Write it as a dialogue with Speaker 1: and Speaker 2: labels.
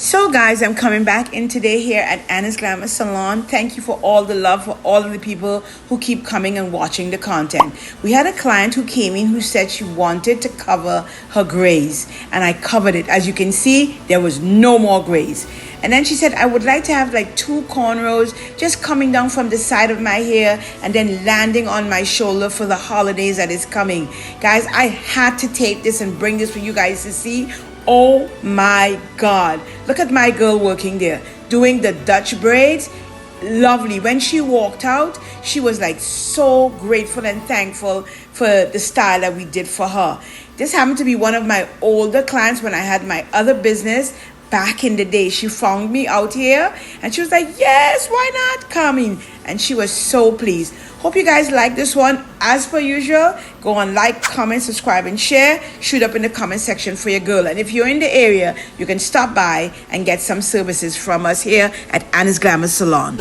Speaker 1: So guys, I'm coming back in today here at Anna's Glamour Salon. Thank you for all the love, for all of the people who keep coming and watching the content. We had a client who came in who said she wanted to cover her grays, and I covered it. As you can see, there was no more grays. And then she said, I would like to have like 2 cornrows just coming down from the side of my hair and then landing on my shoulder for the holidays that is coming. Guys, I had to tape this and bring this for you guys to see. Oh my God. Look at my girl working there, doing the Dutch braids. Lovely. When she walked out, she was like so grateful and thankful for the style that we did for her. This happened to be one of my older clients when I had my other business back in the day. She found me out here and she was like, yes, why not come in? And she was so pleased. Hope you guys like this one. As per usual, go on, like, comment, subscribe, and share. Shoot up in the comment section for your girl. And if you're in the area, you can stop by and get some services from us here at Anna's Glamour Salon.